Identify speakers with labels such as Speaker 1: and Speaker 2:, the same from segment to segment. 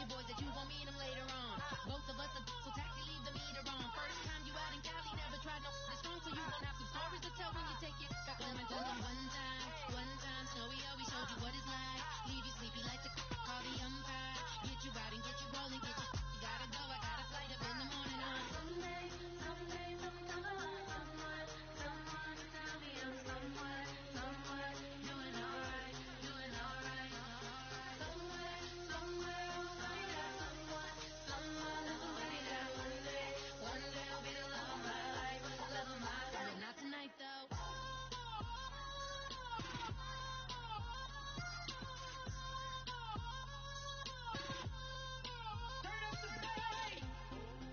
Speaker 1: boys that you gon' meet them later on. Both of us are so taxi, leave the meter on. First time you out in Cali, never tried no this strong, so you gon' have some stories to tell when you take it back home and tell them one time, Snowy always showed you what it's like. Leave you sleepy like the call the umpire. Get you riding, get you rolling, get you gotta go. I got a flight up in the morning on someday, someone to tell me I'm somewhere, doing alright. Somewhere I'll find out someone is waiting there. One day I'll be the love of my life, but not tonight though.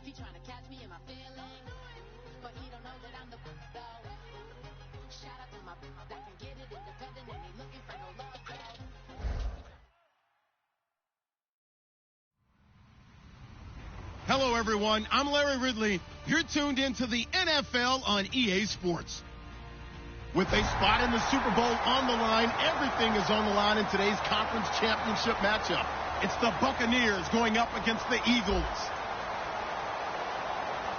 Speaker 1: He trying to catch me in my feelings, but he don't know that I'm the though. Shout out to my that can get it independent and ain't looking for no love though.
Speaker 2: Hello, everyone. I'm Larry Ridley. You're tuned into the NFL on EA Sports. With a spot in the Super Bowl on the line, everything is on the line in today's conference championship matchup. It's the Buccaneers going up against the Eagles.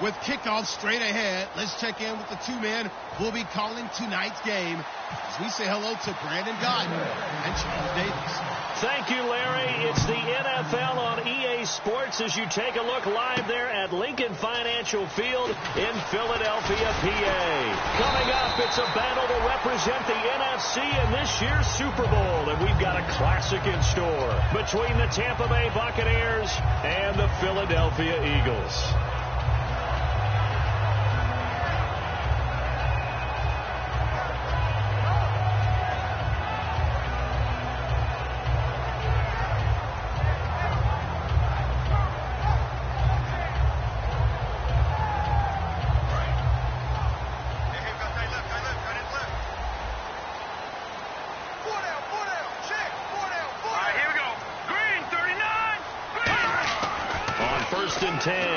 Speaker 2: With kickoff straight ahead, let's check in with the two men who will be calling tonight's game as we say hello to Brandon Gardner and Charles Davis.
Speaker 3: Thank you, Larry. It's the NFL on EA Sports as you take a look live there at Lincoln Financial Field in Philadelphia, PA. Coming up, it's a battle to represent the NFC in this year's Super Bowl, and we've got a classic in store between the Tampa Bay Buccaneers and the Philadelphia Eagles.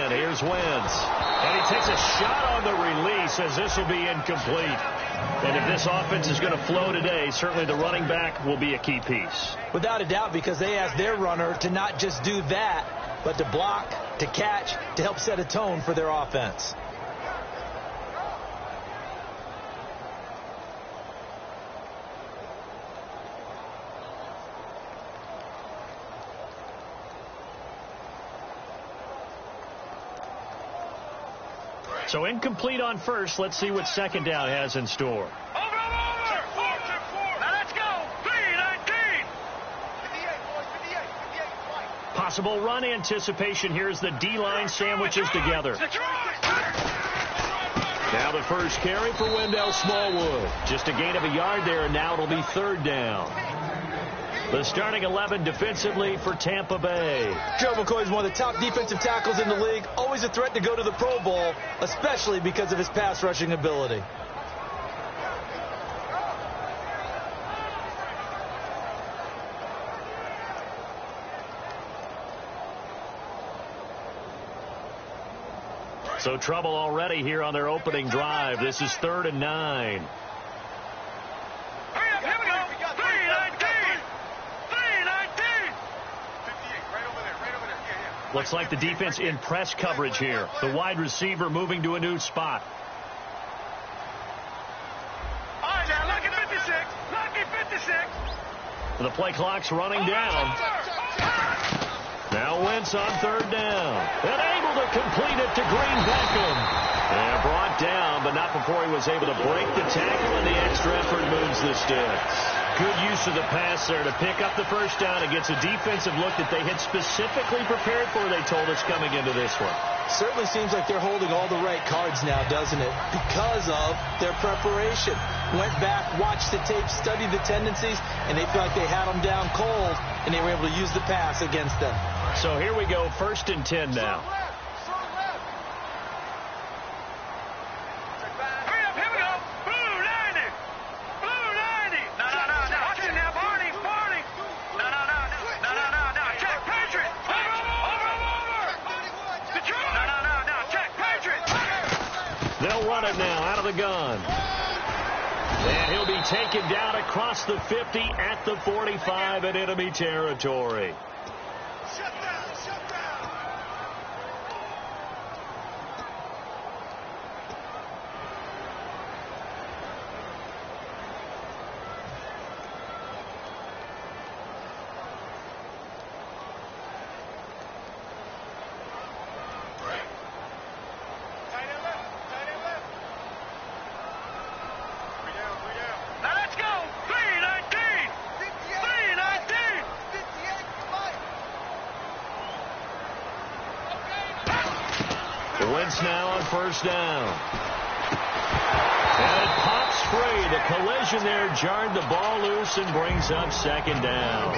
Speaker 3: Here's Wentz. And he takes a shot on the release as this will be incomplete. And if this offense is going to flow today, certainly the running back will be a key piece.
Speaker 4: Without a doubt, because they asked their runner to not just do that, but to block, to catch, to help set a tone for their offense.
Speaker 3: So incomplete on first. Let's see what second down has in store.
Speaker 5: Over. 4. Now let's go. 3-19. 58.
Speaker 3: Possible run anticipation. Here's the D-line sandwiches together. Now the first carry for Wendell Smallwood. Just a gain of a yard there, and now it'll be third down. The starting 11 defensively for Tampa Bay.
Speaker 4: Joe McCoy is one of the top defensive tackles in the league. Always a threat to go to the Pro Bowl, especially because of his pass rushing ability.
Speaker 3: So trouble already here on their opening drive. This is 3rd and 9. Looks like the defense in press coverage here. The wide receiver moving to a new spot.
Speaker 5: All right, now, lucky 56.
Speaker 3: The play clock's running down. Now Wentz on 3rd down. And able to complete it to Green Beckham. And brought down, but not before he was able to break the tackle, and the extra effort moves the sticks. Good use of the pass there to pick up the first down against a defensive look that they had specifically prepared for, they told us, coming into this one.
Speaker 4: Certainly seems like they're holding all the right cards now, doesn't it? Because of their preparation. Went back, watched the tape, studied the tendencies, and they feel like they had them down cold, and they were able to use the pass against them.
Speaker 3: So here we go, 1st and 10 now. They'll run it now out of the gun. And he'll be taken down across the 50 at the 45 in enemy territory. Wentz now on first down. And it pops free. The collision there jarred the ball loose and brings up second down.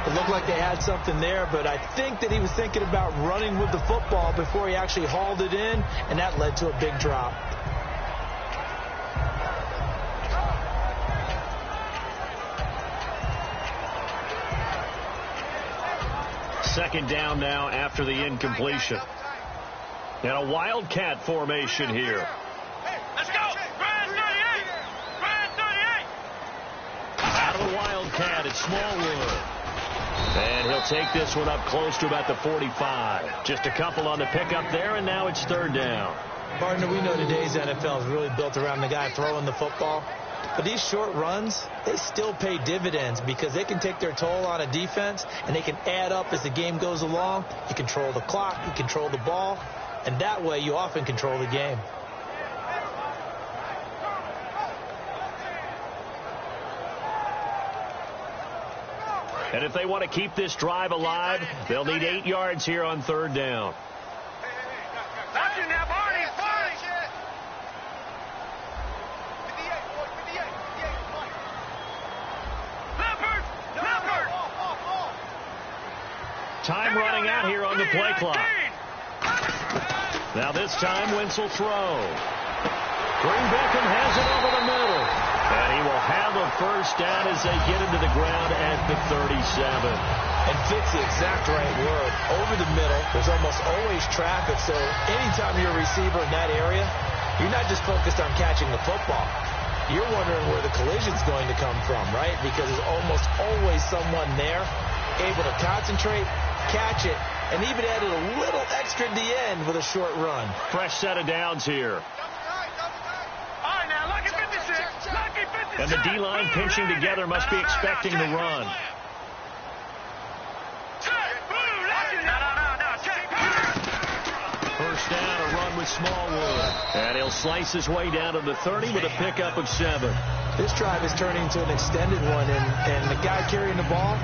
Speaker 4: It looked like they had something there, but I think that he was thinking about running with the football before he actually hauled it in, and that led to a big drop.
Speaker 3: Second down now after the incompletion. And a wildcat formation here.
Speaker 5: Let's go! Brand 38! Brand 38!
Speaker 3: Out of the wildcat, it's Smallwood. And he'll take this one up close to about the 45. Just a couple on the pickup there, and now it's third down.
Speaker 4: Partner, we know today's NFL is really built around the guy throwing the football. But these short runs, they still pay dividends because they can take their toll on a defense, and they can add up as the game goes along. You control the clock, you control the ball, and that way you often control the game.
Speaker 3: And if they want to keep this drive alive, they'll need 8 yards here on third down.
Speaker 5: That's you now, Barney! Barney! Leopard! Leopard!
Speaker 3: Time running out here on the play clock. Now this time, Wentz will throw. Green Beckham has it over the middle. And he will have a first down as they get into the ground at the 37.
Speaker 4: And fits the exact right word. Over the middle, there's almost always traffic, so anytime you're a receiver in that area, you're not just focused on catching the football. You're wondering where the collision's going to come from, right? Because there's almost always someone there able to concentrate, catch it, and even added a little extra at the end with a short run.
Speaker 3: Fresh set of downs here. And the D-line pinching together must be expecting the run. First down, a run with Smallwood. And he'll slice his way down to the 30 with a pickup of 7.
Speaker 4: This drive is turning into an extended one, and the guy carrying the ball,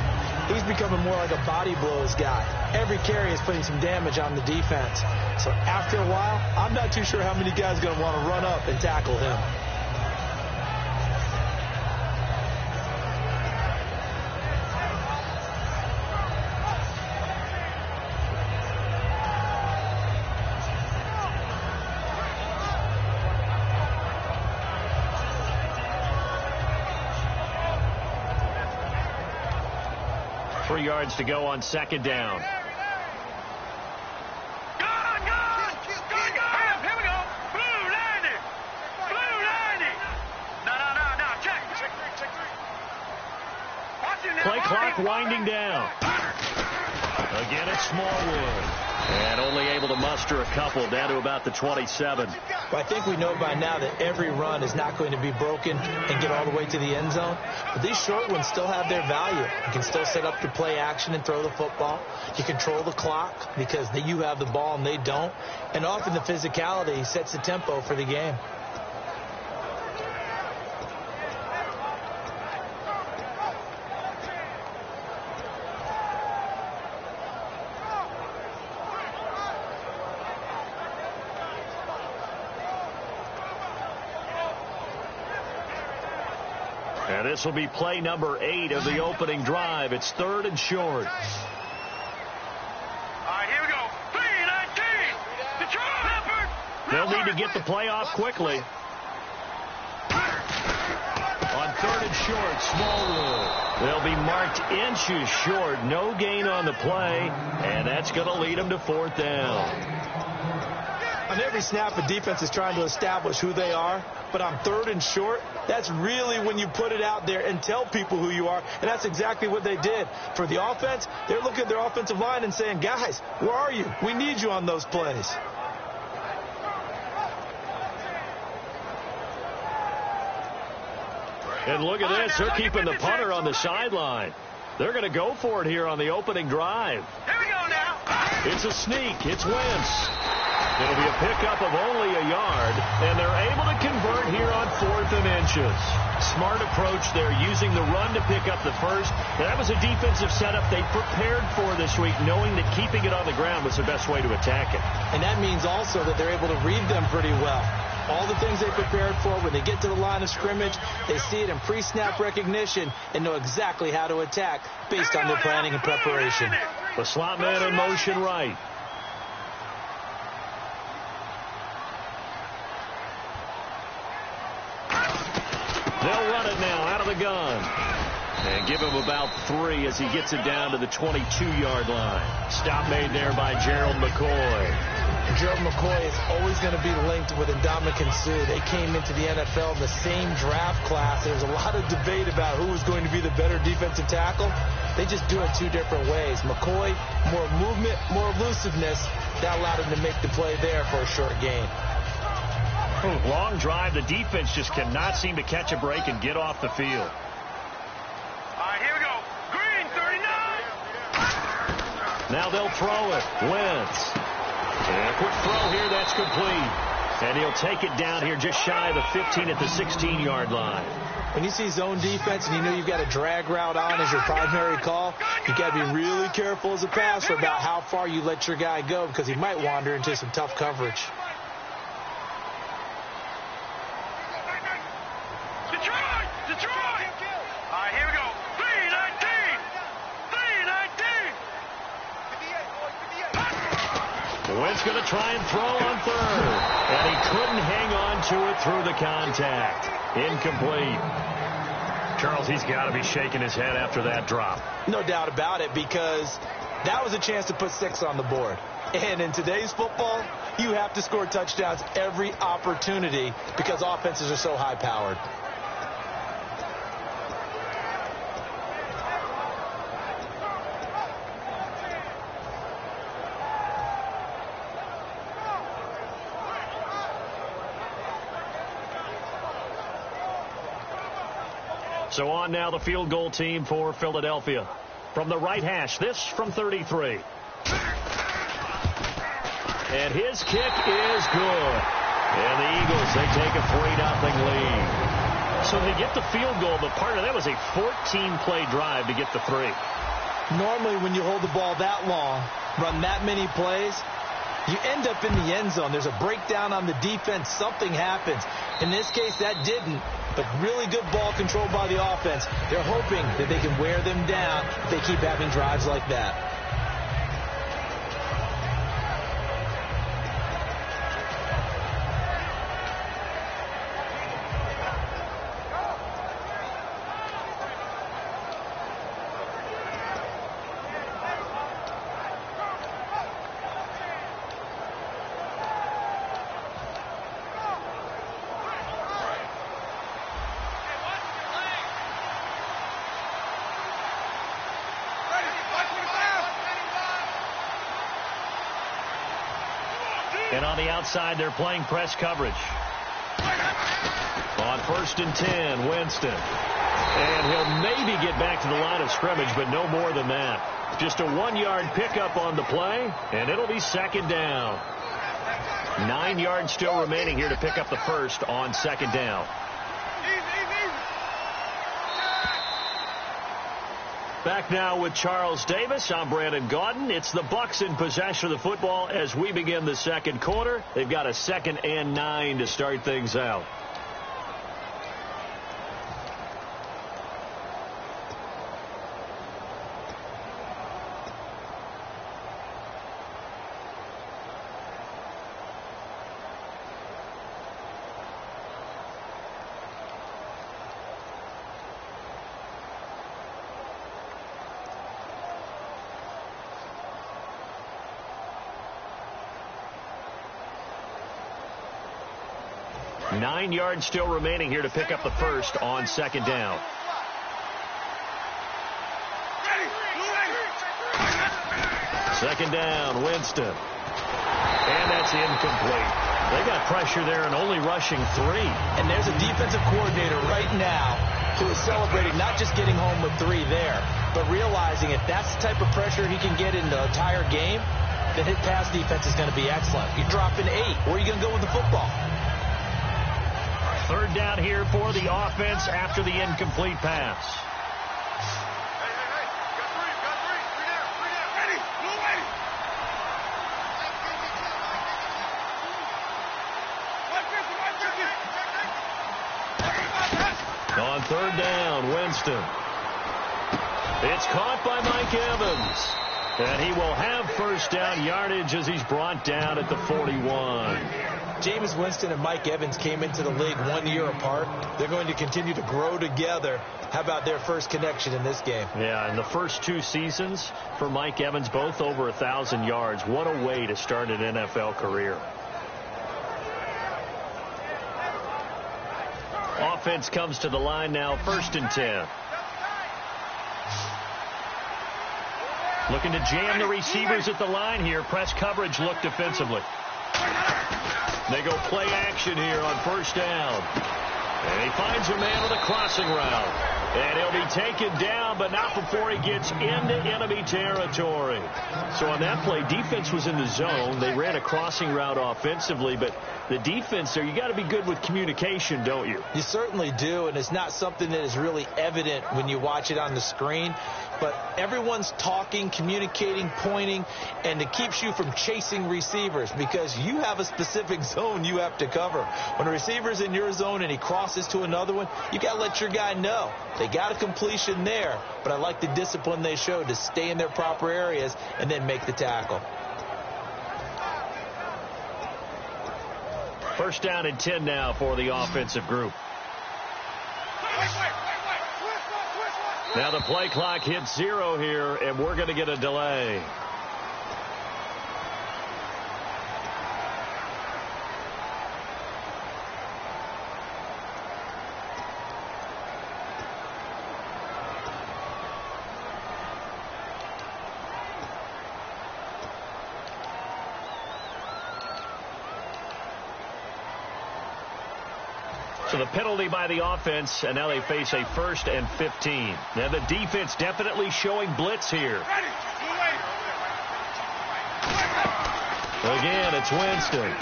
Speaker 4: he's becoming more like a body blows guy. Every carry is putting some damage on the defense. So after a while, I'm not too sure how many guys are going to want to run up and tackle him.
Speaker 3: Yards to go on second down.
Speaker 5: Here we go. Blue 90. Blue 90. No. Check 3.
Speaker 3: Play clock winding down. Again, it's Smallwood. And only able to muster a couple down to about the 27.
Speaker 4: But I think we know by now that every run is not going to be broken and get all the way to the end zone. But these short ones still have their value. You can still set up your play action and throw the football. You control the clock because you have the ball and they don't. And often the physicality sets the tempo for the game.
Speaker 3: And this will be play number 8 of the opening drive. It's third and short.
Speaker 5: All right, here we go. 3-19. Detroit. Leopard.
Speaker 3: They'll need to get the play off quickly. On third and short, Smallwood. They'll be marked inches short. No gain on the play. And that's going to lead them to fourth down.
Speaker 4: On every snap, a defense is trying to establish who they are. But on third and short, that's really when you put it out there and tell people who you are. And that's exactly what they did. For the offense, they're looking at their offensive line and saying, guys, where are you? We need you on those plays.
Speaker 3: And look at this. They're keeping the punter on the sideline. They're going to go for it here on the opening drive.
Speaker 5: Here we go now.
Speaker 3: It's a sneak. It's Wentz. It'll be a pickup of only a yard, and they're able to convert here on 4th and inches. Smart approach there, using the run to pick up the first. That was a defensive setup they prepared for this week, knowing that keeping it on the ground was the best way to attack it.
Speaker 4: And that means also that they're able to read them pretty well. All the things they prepared for, when they get to the line of scrimmage, they see it in pre-snap recognition and know exactly how to attack based on their planning and preparation.
Speaker 3: The slot man in motion right. They'll run it now out of the gun. And give him about 3 as he gets it down to the 22-yard line. Stop made there by Gerald McCoy.
Speaker 4: Gerald McCoy is always going to be linked with Ndamukong Suh. They came into the NFL in the same draft class. There's a lot of debate about who was going to be the better defensive tackle. They just do it 2 different ways. McCoy, more movement, more elusiveness. That allowed him to make the play there for a short gain.
Speaker 3: Long drive. The defense just cannot seem to catch a break and get off the field.
Speaker 5: All right, here we go. Green, 39.
Speaker 3: Now they'll throw it. Wentz. And a quick throw here. That's complete. And he'll take it down here just shy of the 15 at the 16-yard line.
Speaker 4: When you see zone defense and you know you've got a drag route on as your primary call, you've got to be really careful as a passer about how far you let your guy go, because he might wander into some tough coverage.
Speaker 5: Detroit! All right, here we go. 319! 319!
Speaker 3: Wentz going to try and throw on 3rd. And he couldn't hang on to it through the contact. Incomplete. Charles, he's got to be shaking his head after that drop.
Speaker 4: No doubt about it, because that was a chance to put 6 on the board. And in today's football, you have to score touchdowns every opportunity because offenses are so high-powered.
Speaker 3: So on now the field goal team for Philadelphia. From the right hash, this from 33. And his kick is good. And the Eagles, they take a 3-0 lead. So they get the field goal, but part of that was a 14-play drive to get the 3.
Speaker 4: Normally when you hold the ball that long, run that many plays, you end up in the end zone. There's a breakdown on the defense. Something happens. In this case, that didn't. But really good ball control by the offense. They're hoping that they can wear them down if they keep having drives like that.
Speaker 3: And on the outside, they're playing press coverage. On 1st and 10, Winston. And he'll maybe get back to the line of scrimmage, but no more than that. Just a 1-yard pickup on the play, and it'll be 2nd down. 9 yards still remaining here to pick up the first on 2nd down. Back now with Charles Davis. I'm Brandon Gaudin. It's the Bucs in possession of the football as we begin the second quarter. They've got a 2nd and 9 to start things out. Nine yards still remaining here to pick up the first on 2nd down. Second down, Winston. And that's incomplete. They got pressure there and only rushing 3.
Speaker 4: And there's a defensive coordinator right now who is celebrating not just getting home with 3 there, but realizing if that's the type of pressure he can get in the entire game, then his pass defense is going to be excellent. You're dropping 8. Where are you going to go with the football?
Speaker 3: Third down here for the offense after the incomplete pass. On third down, Winston. It's caught by Mike Evans. And he will have first down yardage as he's brought down at the 41.
Speaker 4: Jameis Winston and Mike Evans came into the league 1 year apart. They're going to continue to grow together. How about their first connection in this game?
Speaker 3: Yeah, in the first 2 seasons for Mike Evans, both over 1,000 yards. What a way to start an NFL career. Offense comes to the line now, 1st and 10. Looking to jam the receivers at the line here. Press coverage look defensively. They go play action here on 1st down. And he finds a man with a crossing route. And he'll be taken down, but not before he gets into enemy territory. So on that play, defense was in the zone. They ran a crossing route offensively, but the defense there, you got to be good with communication, don't you?
Speaker 4: You certainly do, and it's not something that is really evident when you watch it on the screen. But everyone's talking, communicating, pointing, and it keeps you from chasing receivers because you have a specific zone you have to cover. When a receiver's in your zone and he crosses to another one, you got to let your guy know. They got a completion there, but I like the discipline they showed to stay in their proper areas and then make the tackle.
Speaker 3: 1st down and 10 now for the offensive group. Now the play clock hits 0 here, and we're going to get a delay. So the penalty by the offense, and now they face a 1st and 15. Now the defense definitely showing blitz here. Again, it's Winston.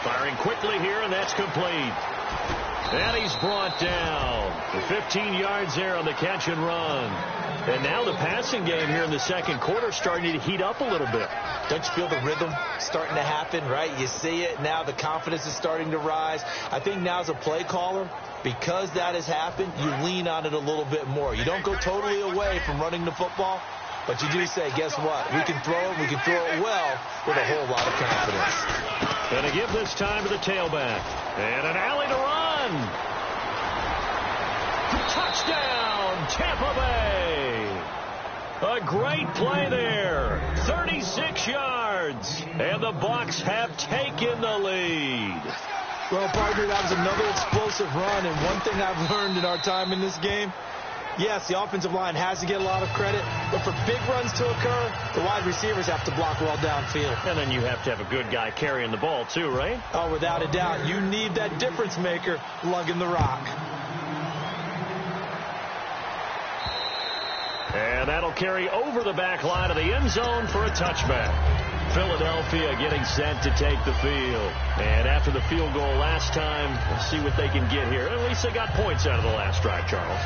Speaker 3: Firing quickly here, and that's complete. And he's brought down. 15 yards there on the catch and run. And now the passing game here in the 2nd quarter starting to heat up a little bit.
Speaker 4: Don't you feel the rhythm starting to happen, right? You see it now. The confidence is starting to rise. I think now as a play caller, because that has happened, you lean on it a little bit more. You don't go totally away from running the football, but you do say, guess what? We can throw it. We can throw it well with a whole lot of confidence.
Speaker 3: Going to give this time to the tailback. And an alley to run. Touchdown, Tampa Bay. A great play there. 36 yards. And the Bucs have taken the lead.
Speaker 4: Well, partner, that was another explosive run. And one thing I've learned in our time in this game, yes, the offensive line has to get a lot of credit. But for big runs to occur, the wide receivers have to block well downfield.
Speaker 3: And then you have to have a good guy carrying the ball too, right?
Speaker 4: Oh, without a doubt. You need that difference maker lugging the rock.
Speaker 3: And that'll carry over the back line of the end zone for a touchback. Philadelphia getting set to take the field. And after the field goal last time, we'll see what they can get here. At least they got points out of the last drive, Charles.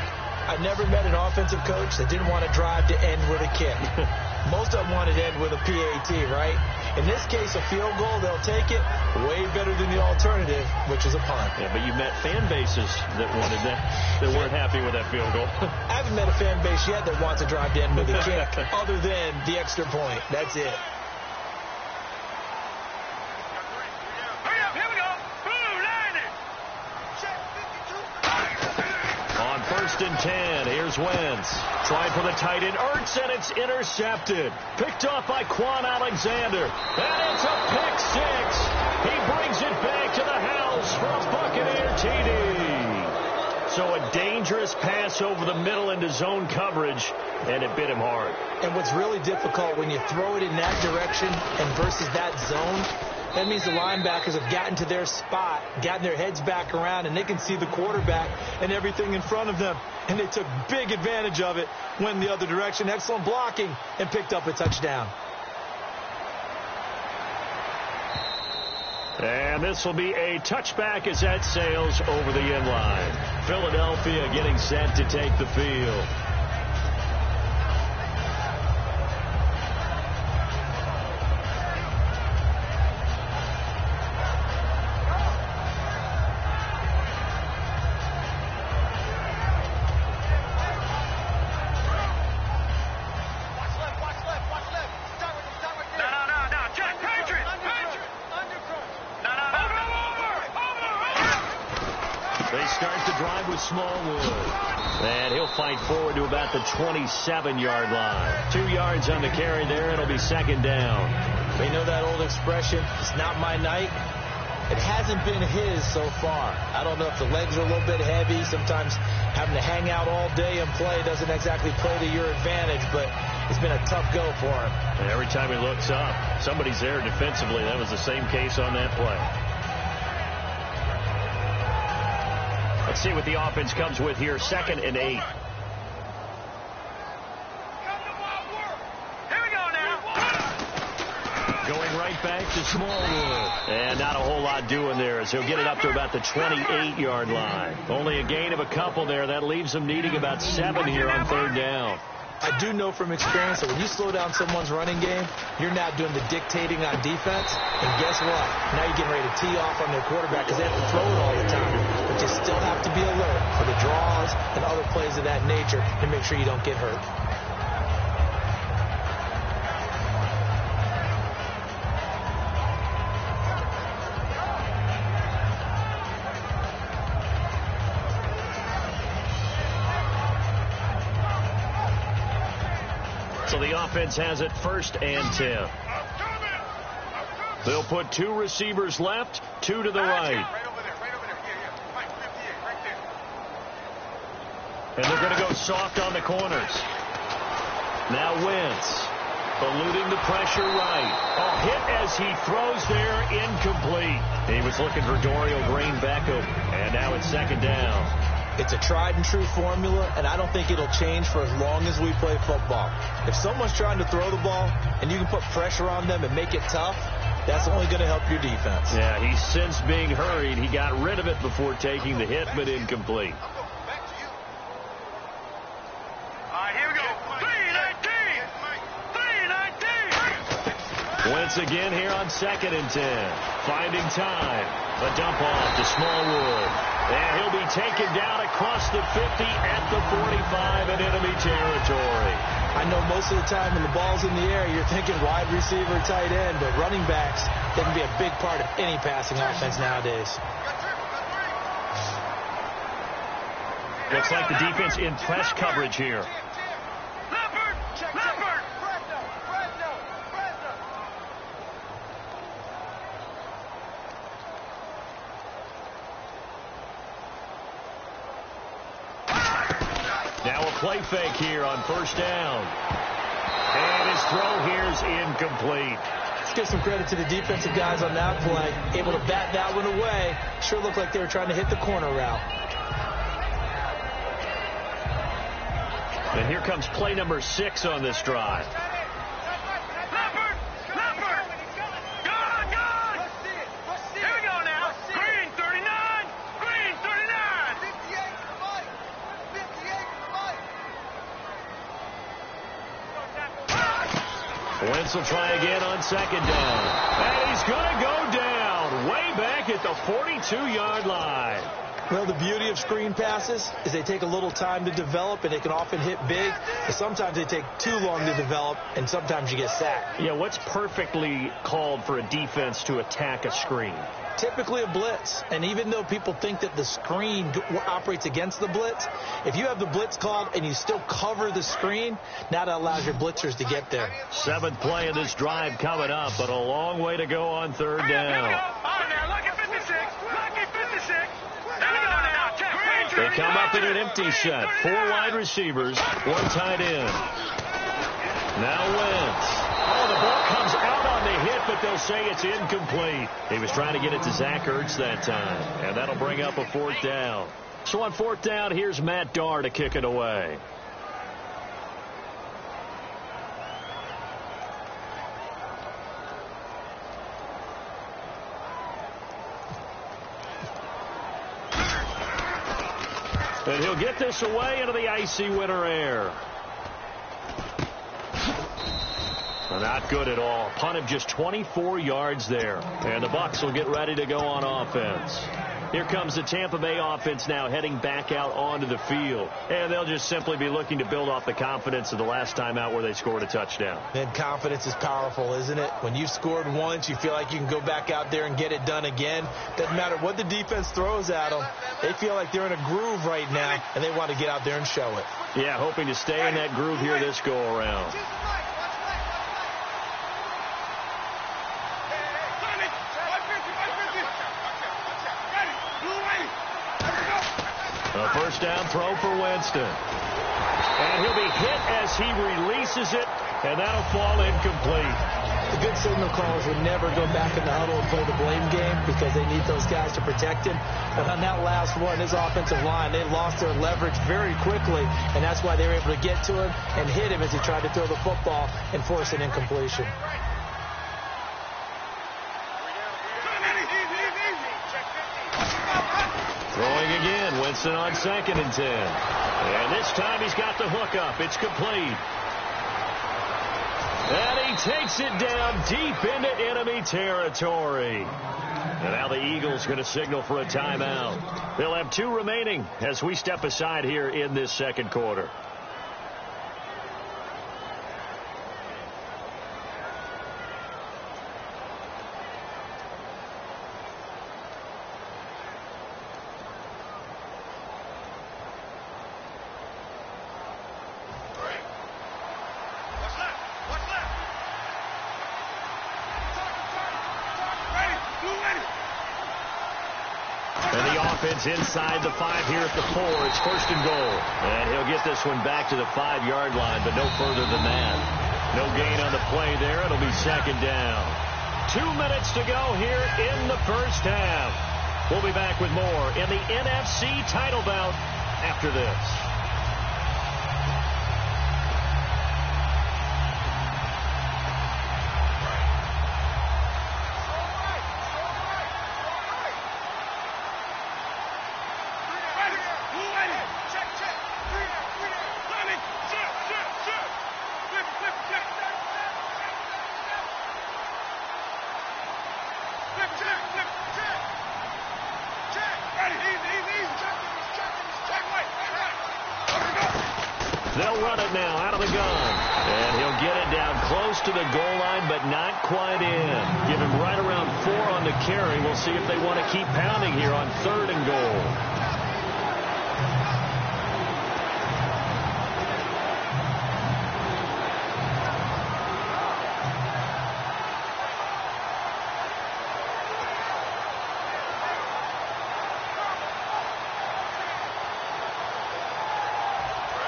Speaker 4: I never met an offensive coach that didn't want to drive to end with a kick. Most of them wanted to end with a PAT, right? In this case, a field goal, they'll take it way better than the alternative, which is a punt.
Speaker 3: Yeah, but you met fan bases that wanted that, that weren't happy with that field goal.
Speaker 4: I haven't met a fan base yet that wants to drive to end with a kick other than the extra point. That's it.
Speaker 3: On 1st and 10, here's Wentz. Trying for the tight end, Ertz, and it's intercepted. Picked off by Quan Alexander. And it's a pick 6. He brings it back to the house for a Buccaneer TD. So a dangerous pass over the middle into zone coverage, and it bit him hard.
Speaker 4: And what's really difficult when you throw it in that direction and versus that zone, that means the linebackers have gotten to their spot, gotten their heads back around, and they can see the quarterback and everything in front of them. And they took big advantage of it, went in the other direction. Excellent blocking, and picked up a touchdown.
Speaker 3: And this will be a touchback as that sails over the end line. Philadelphia getting set to take the field. And he'll fight forward to about the 27-yard line. 2 yards on the carry there. It'll be second down.
Speaker 4: You know that old expression, it's not my night? It hasn't been his so far. I don't know if the legs are a little bit heavy. Sometimes having to hang out all day and play doesn't exactly play to your advantage, but it's been a tough go for him.
Speaker 3: And every time he looks up, somebody's there defensively. That was the same case on that play. Let's see what the offense comes with here. 2nd and 8. Going right back to Smallwood. And not a whole lot doing there as he'll get it up to about the 28-yard line. Only a gain of a couple there. That leaves them needing about 7 here on 3rd down.
Speaker 4: I do know from experience that when you slow down someone's running game, you're now doing the dictating on defense. And guess what? Now you're getting ready to tee off on their quarterback because they have to throw it all the time. But you still have to be alert for the draws and other plays of that nature to make sure you don't get hurt.
Speaker 3: So the offense has it 1st and 10. They'll put 2 receivers left, 2 to the right. And they're going to go soft on the corners. Now Wentz eluding the pressure right. A hit as he throws there, incomplete. He was looking for Dorial Green Beckham. And now it's 2nd down.
Speaker 4: It's a tried-and-true formula, and I don't think it'll change for as long as we play football. If someone's trying to throw the ball and you can put pressure on them and make it tough, that's only going to help your defense.
Speaker 3: Yeah, he's since being hurried. He got rid of it before taking the hit, but incomplete.
Speaker 5: Here we go. 3-19. 3-19.
Speaker 3: Wentz again here on 2nd and 10. Finding time. A dump off to Smallwood. And he'll be taken down across the 50 at the 45 in enemy territory.
Speaker 4: I know most of the time when the ball's in the air, you're thinking wide receiver, tight end, but running backs, they can be a big part of any passing offense nowadays.
Speaker 3: Looks like the defense in press coverage here. Now a play fake here on 1st down. And his throw here is incomplete.
Speaker 4: Let's give some credit to the defensive guys on that play. Able to bat that one away. Sure looked like they were trying to hit the corner route.
Speaker 3: And here comes play number 6 on this drive. Wentz will try again on 2nd down. And he's going to go down way back at the 42-yard line.
Speaker 4: Well, the beauty of screen passes is they take a little time to develop, and they can often hit big. But sometimes they take too long to develop, and sometimes you get sacked.
Speaker 3: Yeah, what's perfectly called for a defense to attack a screen?
Speaker 4: Typically a blitz. And even though people think that the screen operates against the blitz, if you have the blitz called and you still cover the screen, now that allows your blitzers to get there.
Speaker 3: 7th play of this drive coming up, but a long way to go on 3rd down. They come up in an empty set. 4 wide receivers, 1 tight end. Now Wentz. Oh, the ball comes out on the hit, but they'll say it's incomplete. He was trying to get it to Zach Ertz that time, and that'll bring up a 4th down. So on 4th down, here's Matt Darr to kick it away. And he'll get this away into the icy winter air. Not good at all. Punt of just 24 yards there. And the Bucs will get ready to go on offense. Here comes the Tampa Bay offense now heading back out onto the field. And they'll just simply be looking to build off the confidence of the last time out where they scored a touchdown.
Speaker 4: And confidence is powerful, isn't it? When you've scored once, you feel like you can go back out there and get it done again. Doesn't matter what the defense throws at them. They feel like they're in a groove right now, and they want to get out there and show it.
Speaker 3: Yeah, hoping to stay in that groove here this go-around. A first down throw for Winston. And he'll be hit as he releases it, and that'll fall incomplete.
Speaker 4: The good signal callers would never go back in the huddle and play the blame game because they need those guys to protect him. But on that last one, his offensive line, they lost their leverage very quickly, and that's why they were able to get to him and hit him as he tried to throw the football and force an incompletion.
Speaker 3: Throwing again, Winston on 2nd and 10. And this time he's got the hook up. It's complete. And he takes it down deep into enemy territory. And now the Eagles going to signal for a timeout. They'll have 2 remaining as we step aside here in this second quarter. Inside the 5 here at the 4. It's 1st and goal. And he'll get this one back to the 5-yard line, but no further than that. No gain on the play there. It'll be 2nd down. 2 minutes to go here in the first half. We'll be back with more in the NFC title bout after this. They'll run it now out of the gun. And he'll get it down close to the goal line, but not quite in. Give him right around 4 on the carry. We'll see if they want to keep pounding here on 3rd and goal.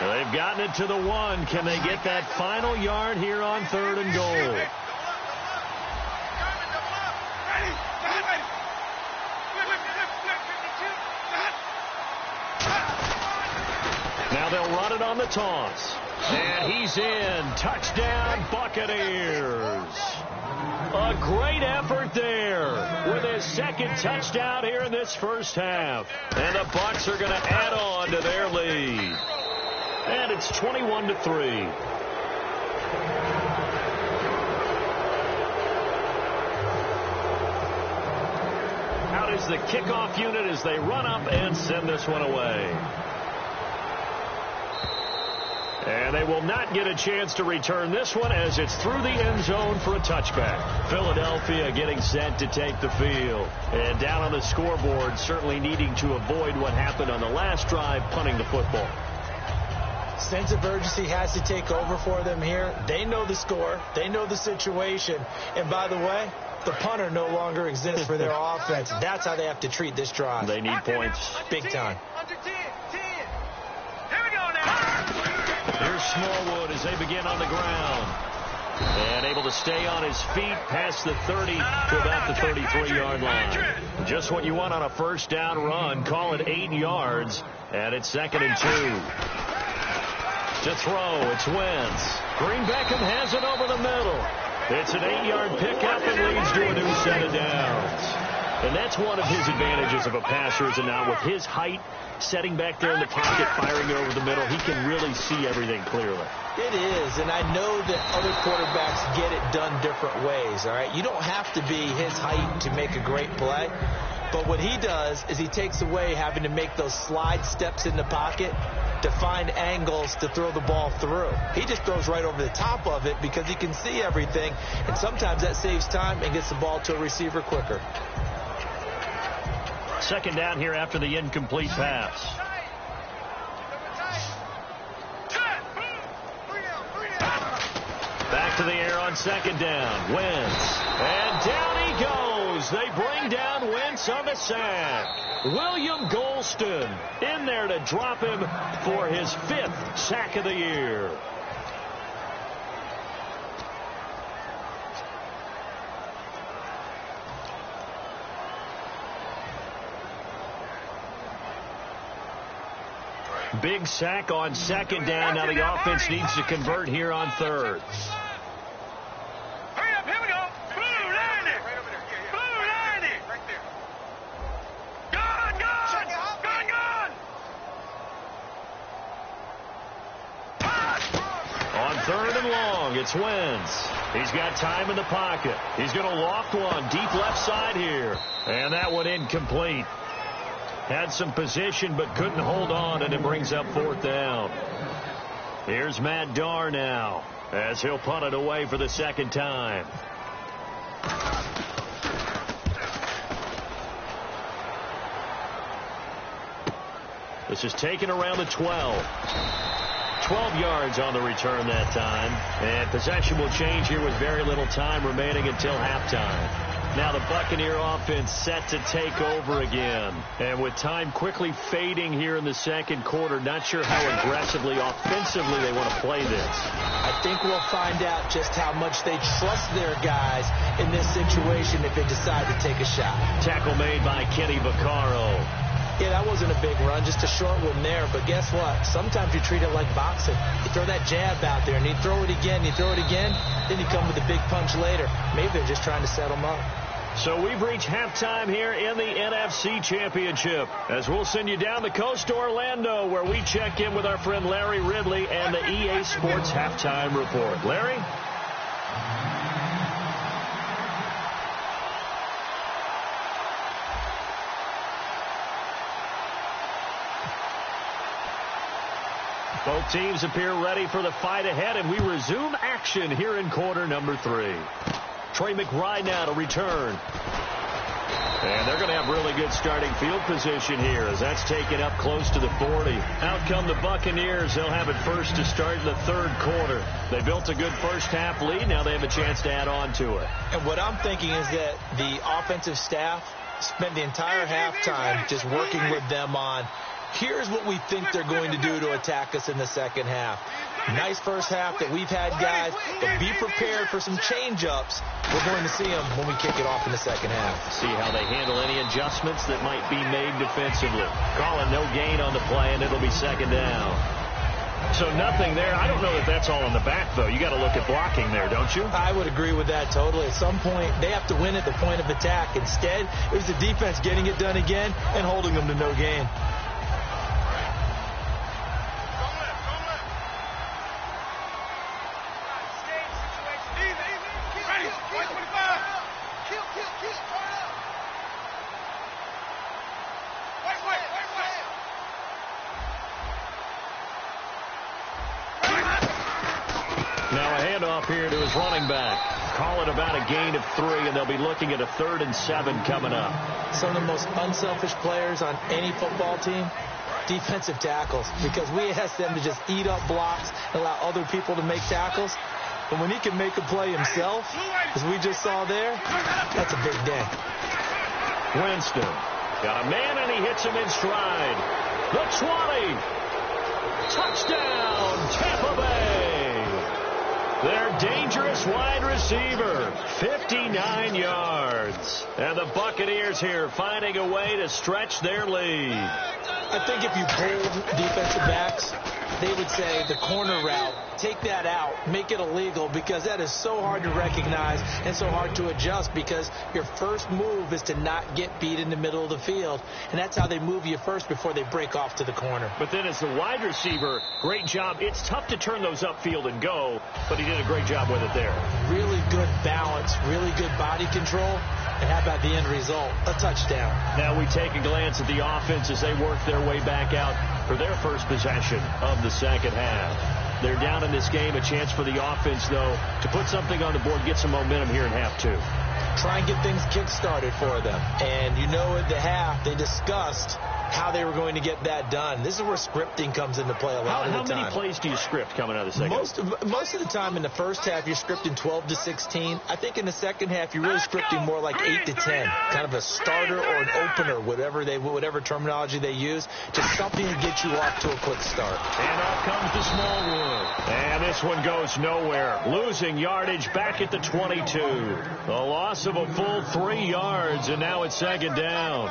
Speaker 3: They've gotten it to the 1. Can they get that final yard here on 3rd and goal? Now they'll run it on the toss. And he's in. Touchdown, Buccaneers. A great effort there with his 2nd touchdown here in this first half. And the Bucs are going to add on to their lead. And it's 21-3. Out is the kickoff unit as they run up and send this one away. And they will not get a chance to return this one as it's through the end zone for a touchback. Philadelphia getting set to take the field. And down on the scoreboard, certainly needing to avoid what happened on the last drive, punting the football.
Speaker 4: Sense of urgency has to take over for them here. They know the score. They know the situation. And by the way, the punter no longer exists for their offense. That's how they have to treat this drive.
Speaker 3: They need points.
Speaker 4: Big time.
Speaker 5: Under 10. Here we go now.
Speaker 3: Here's Smallwood as they begin on the ground. And able to stay on his feet past the 30 to about the 33-yard line. Just what you want on a first down run. Call it 8 yards. And it's 2nd and 2. To throw, it's Wentz. Green Beckham has it over the middle. It's an 8-yard pickup and leads to a new set of downs. And that's one of his advantages of a passer, is it not? With his height, setting back there in the pocket, firing it over the middle, he can really see everything clearly.
Speaker 4: It is, and I know that other quarterbacks get it done different ways, all right? You don't have to be his height to make a great play, but what he does is he takes away having to make those slide steps in the pocket to find angles to throw the ball through. He just throws right over the top of it because he can see everything, and sometimes that saves time and gets the ball to a receiver quicker.
Speaker 3: Second down here after the incomplete pass. Back to the air on second down. Wentz. And down he goes. They bring down Wentz on the sack. William Golston in there to drop him for his 5th sack of the year. Big sack on second down. Now the offense needs to convert here on third.
Speaker 5: Hurry up, here we go. Blue line it. Blue line it. Right there. Gone, gone. Gone, gone.
Speaker 3: On third and long, it's Wentz. He's got time in the pocket. He's going to loft one deep left side here. And that one incomplete. Had some position but couldn't hold on, and it brings up fourth down. Here's Matt Darr now as he'll punt it away for the second time. This is taken around the 12. 12 yards on the return that time. And possession will change here with very little time remaining until halftime. Now the Buccaneer offense set to take over again. And with time quickly fading here in the second quarter, not sure how aggressively, offensively they want to play this.
Speaker 4: I think we'll find out just how much they trust their guys in this situation if they decide to take a shot.
Speaker 3: Tackle made by Kenny Vaccaro.
Speaker 4: Yeah, that wasn't a big run, just a short one there. But guess what? Sometimes you treat it like boxing. You throw that jab out there, and you throw it again, then you come with a big punch later. Maybe they're just trying to set them up.
Speaker 3: So we've reached halftime here in the NFC Championship, as we'll send you down the coast to Orlando, where we check in with our friend Larry Ridley and the EA Sports Halftime Report. Larry? Both teams appear ready for the fight ahead, and we resume action here in quarter number 3. Trey McBride now to return. And they're going to have really good starting field position here, as that's taken up close to the 40. Out come the Buccaneers. They'll have it first to start in the third quarter. They built a good first half lead. Now they have a chance to add on to it.
Speaker 4: And what I'm thinking is that the offensive staff spent the entire halftime just working with them on, here's what we think they're going to do to attack us in the second half. Nice first half that we've had, guys, but be prepared for some change-ups. We're going to see them when we kick it off in the second half.
Speaker 3: See how they handle any adjustments that might be made defensively. Calling no gain on the play, and it'll be second down. So nothing there. I don't know if that's all in the back, though. You got to look at blocking there, don't you?
Speaker 4: I would agree with that totally. At some point, they have to win at the point of attack. Instead, it was the defense getting it done again and holding them to no gain.
Speaker 3: Here to his running back. Call it about a gain of 3, and they'll be looking at a 3rd and 7 coming up.
Speaker 4: Some of the most unselfish players on any football team, defensive tackles, because we ask them to just eat up blocks and allow other people to make tackles. But when he can make a play himself, as we just saw there, that's a big day.
Speaker 3: Winston got a man, and he hits him in stride. The 20. Touchdown, Tampa Bay. Their dangerous wide receiver, 59 yards. And the Buccaneers here finding a way to stretch their lead.
Speaker 4: I think if you polled defensive backs, they would say the corner route take that out, make it illegal, because that is so hard to recognize and so hard to adjust, because your first move is to not get beat in the middle of the field, and that's how they move you first before they break off to the corner.
Speaker 3: But then as the wide receiver, great job. It's tough to turn those upfield and go, but he did a great job with it there.
Speaker 4: Really good balance, really good body control, and how about the end result? A touchdown.
Speaker 3: Now we take a glance at the offense as they work their way back out for their first possession of the second half. They're down in this game. A chance for the offense, though, to put something on the board, get some momentum here in half two.
Speaker 4: Try and get things kick-started for them. And you know at the half, they discussed how they were going to get that done. This is where scripting comes into play a lot of the time.
Speaker 3: How many plays do you script coming out of the second half?
Speaker 4: Most of the time in the first half, you're scripting 12 to 16. I think in the second half, you're really scripting more like 8 to 10. Kind of a starter or an opener, whatever terminology they use. Just something to get you off to a quick start.
Speaker 3: And off comes the Smallwood. And this one goes nowhere. Losing yardage back at the 22. The loss of a full 3 yards, and now it's second down.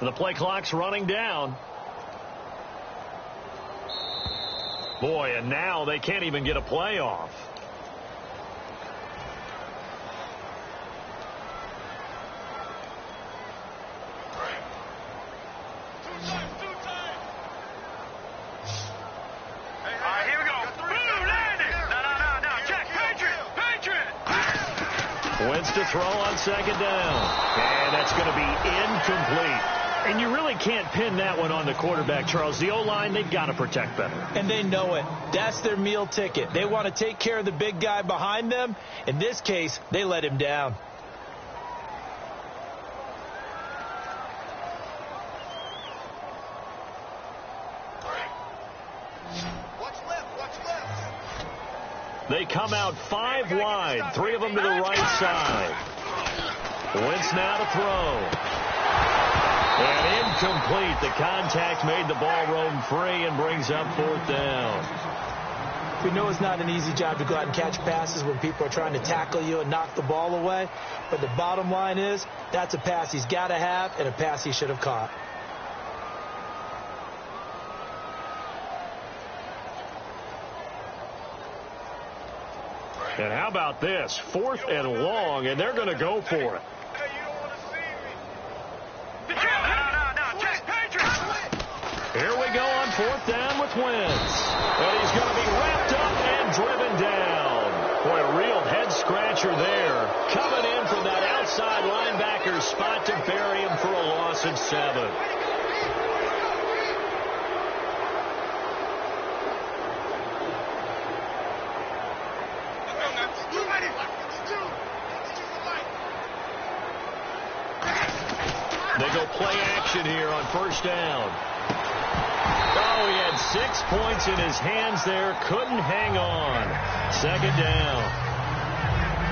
Speaker 3: The play clock's running down. Boy, and now they can't even get a play off.
Speaker 5: Here we go. Boom, landing. No. Check. Patriot.
Speaker 3: Wentz to throw on second down. And that's going to be incomplete. And you really can't pin that one on the quarterback, Charles. The O-line, they've got to protect better.
Speaker 4: And they know it. That's their meal ticket. They want to take care of the big guy behind them. In this case, they let him down.
Speaker 5: What's left?
Speaker 3: They come out 5 wide, 3 of them to the right side. Wentz now to throw. And incomplete. The contact made the ball roam free and brings up 4th down.
Speaker 4: We know it's not an easy job to go out and catch passes when people are trying to tackle you and knock the ball away. But the bottom line is, that's a pass he's got to have and a pass he should have caught.
Speaker 3: And how about this? 4th and long, and they're going to go for it. Here we go on 4th down with Wentz. And he's going to be wrapped up and driven down. Boy, a real head-scratcher there. Coming in from that outside linebacker spot to bury him for a loss of 7. They go play action here on 1st down. Oh, he had 6 points in his hands there. Couldn't hang on. 2nd down.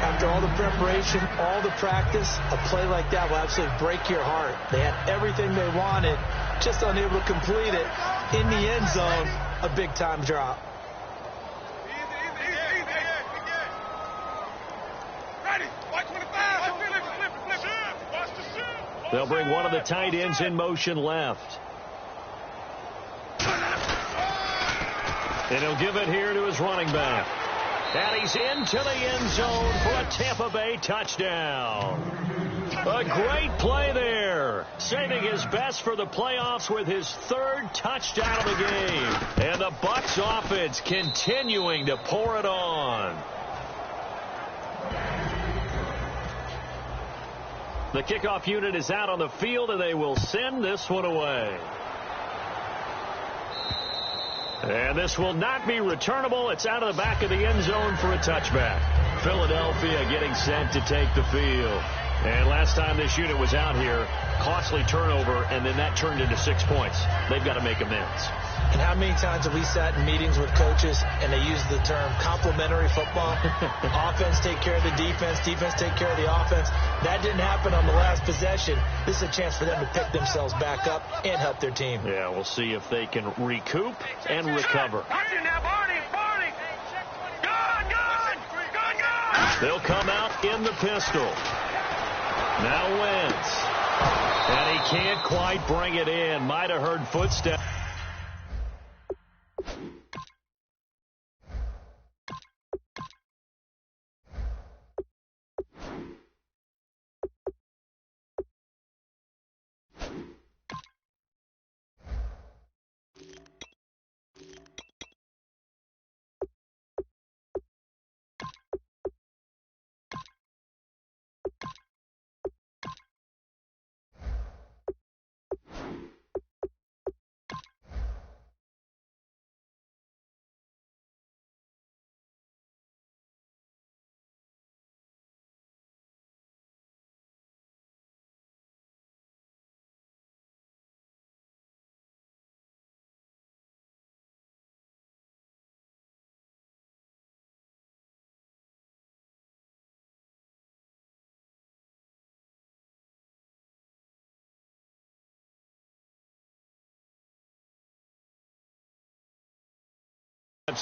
Speaker 4: After all the preparation, all the practice, a play like that will absolutely break your heart. They had everything they wanted, just unable to complete it. In the end zone, a big-time drop.
Speaker 3: They'll bring one of the tight ends in motion left. And he'll give it here to his running back. And he's into the end zone for a Tampa Bay touchdown. A great play there. Saving his best for the playoffs with his 3rd touchdown of the game. And the Bucs offense continuing to pour it on. The kickoff unit is out on the field, and they will send this one away. And this will not be returnable. It's out of the back of the end zone for a touchback. Philadelphia getting set to take the field. And last time this unit was out here, costly turnover, and then that turned into 6 points. They've got to make amends.
Speaker 4: And how many times have we sat in meetings with coaches and they use the term complementary football? Offense take care of the defense, defense take care of the offense. That didn't happen on the last possession. This is a chance for them to pick themselves back up and help their team.
Speaker 3: Yeah, we'll see if they can recoup and recover. They'll come out in the pistol. Now Wentz. And he can't quite bring it in. Might have heard footsteps.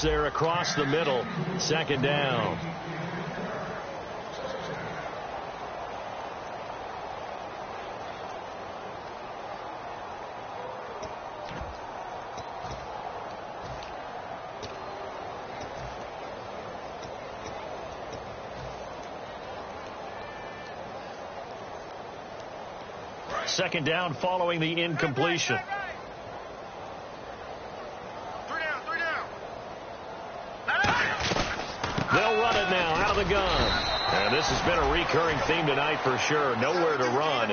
Speaker 3: There across the middle. Second down. Second down following the incompletion. They'll run it now out of the gun. And this has been a recurring theme tonight for sure. Nowhere to run.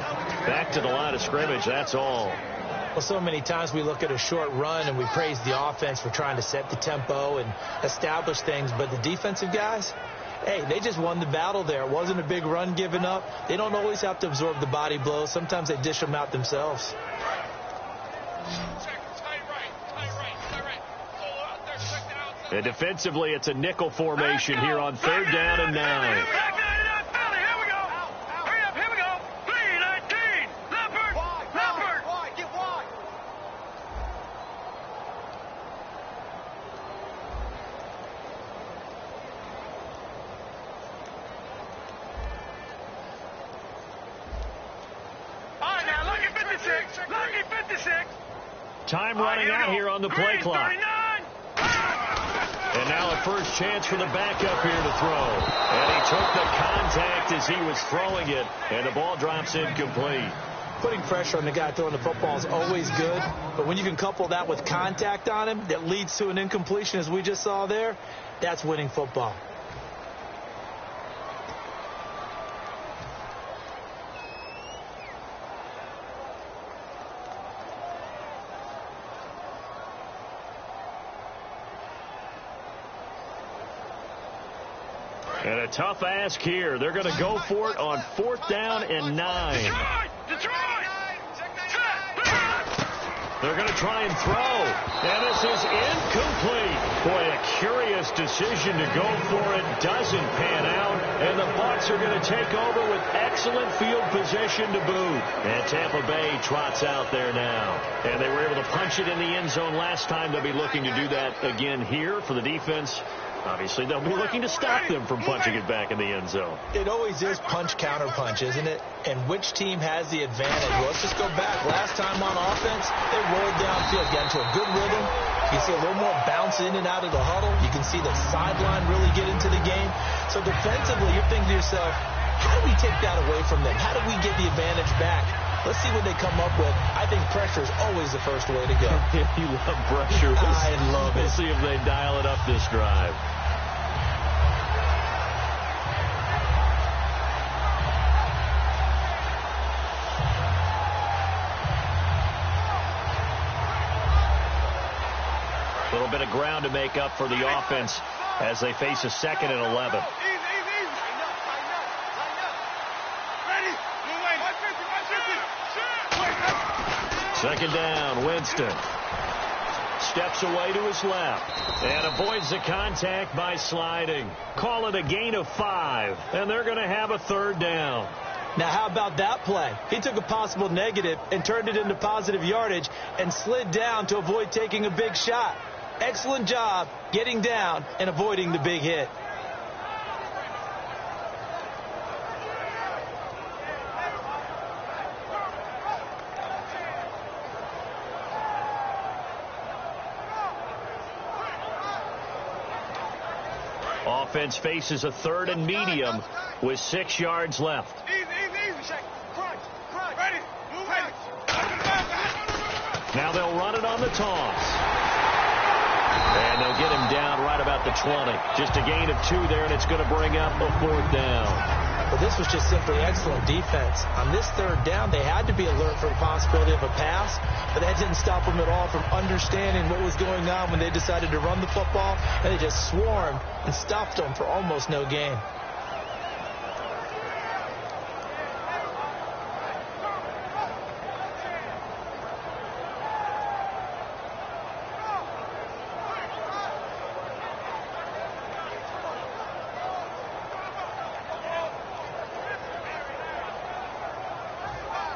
Speaker 3: Back to the line of scrimmage, that's all.
Speaker 4: Well, so many times we look at a short run and we praise the offense for trying to set the tempo and establish things. But the defensive guys, hey, they just won the battle there. It wasn't a big run given up. They don't always have to absorb the body blows. Sometimes they dish them out themselves.
Speaker 3: And defensively, it's a nickel formation here on third down and 9. Time running out here on the play clock. And now a first chance for the backup here to throw. And he took the contact as he was throwing it, and the ball drops incomplete.
Speaker 4: Putting pressure on the guy throwing the football is always good, but when you can couple that with contact on him that leads to an incompletion, as we just saw there, that's winning football.
Speaker 3: And a tough ask here. They're going to go for it on fourth down and 9. They're going to try and throw. And this is incomplete. Boy, a curious decision to go for it. Doesn't pan out. And the Bucs are going to take over with excellent field position to boot. And Tampa Bay trots out there now. And they were able to punch it in the end zone last time. They'll be looking to do that again here for the defense. Obviously, they'll be looking to stop them from punching it back in the end zone.
Speaker 4: It always is punch-counter-punch, isn't it? And which team has the advantage? Well, let's just go back. Last time on offense, they rolled downfield, got into a good rhythm. You see a little more bounce in and out of the huddle. You can see the sideline really get into the game. So defensively, you're thinking to yourself, how do we take that away from them? How do we get the advantage back? Let's see what they come up with. I think pressure is always the first way to go.
Speaker 3: You love pressure.
Speaker 4: I love it.
Speaker 3: We'll see if they dial it up this drive. A little bit of ground to make up for the offense as they face a 2nd and 11. Second down, Winston. steps away to his left and avoids the contact by sliding. Call it a gain of 5, and they're going to have a third down.
Speaker 4: Now, how about that play? He took a possible negative and turned it into positive yardage and slid down to avoid taking a big shot. Excellent job getting down and avoiding the big hit.
Speaker 3: Offense faces a 3rd and medium with 6 yards left. Now they'll run it on the toss. And they'll get him down right about the 20. Just a gain of 2 there, and it's going to bring up a 4th down.
Speaker 4: But this was just simply excellent defense. On this 3rd down, they had to be alert for the possibility of a pass, but that didn't stop them at all from understanding what was going on when they decided to run the football, and they just swarmed and stopped them for almost no gain.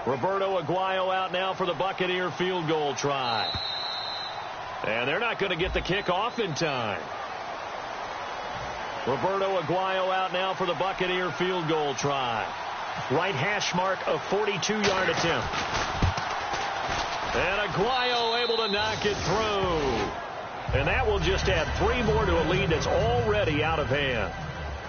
Speaker 3: Roberto Aguayo out now for the Buccaneer field goal try. And they're not going to get the kick off in time. Roberto Aguayo out now for the Buccaneer field goal try. Right hash mark, a 42-yard attempt. And Aguayo able to knock it through. And that will just add 3 more to a lead that's already out of hand.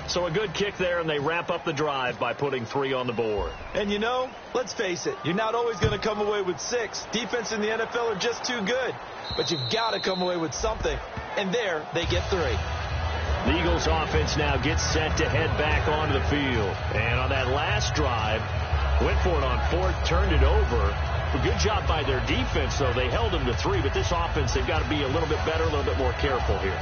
Speaker 3: So a good kick there, and they wrap up the drive by putting 3 on the board.
Speaker 4: And, you know, let's face it, you're not always going to come away with 6. Defense in the NFL are just too good. But you've got to come away with something. And there, they get 3.
Speaker 3: The Eagles offense now gets set to head back onto the field. And on that last drive, went for it on 4th, turned it over. A good job by their defense, though. They held them to 3, but this offense, they've got to be a little bit better, a little bit more careful here.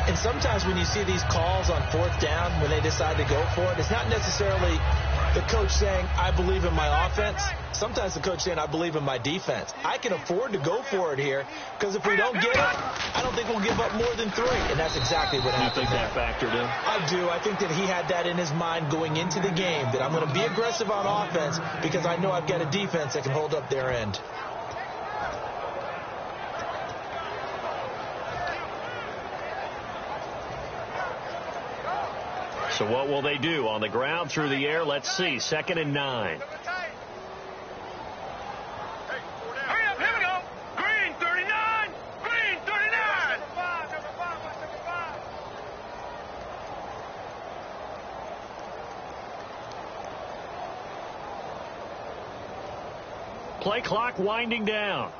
Speaker 4: And sometimes when you see these calls on 4th down, when they decide to go for it, it's not necessarily the coach saying, I believe in my offense. Sometimes the coach saying, I believe in my defense. I can afford to go for it here, because if we don't get it, I don't think we'll give up more than 3. And that's exactly what happened.
Speaker 3: You think that factored in?
Speaker 4: I do. I think that he had that in his mind going into the game, that I'm going to be aggressive on offense because I know I've got a defense that can hold up their end.
Speaker 3: So what will they do? On the ground, through the air, let's see. 2nd and 9.
Speaker 5: Hurry up, here we go. Green 39. Green 39.
Speaker 3: Play clock winding down.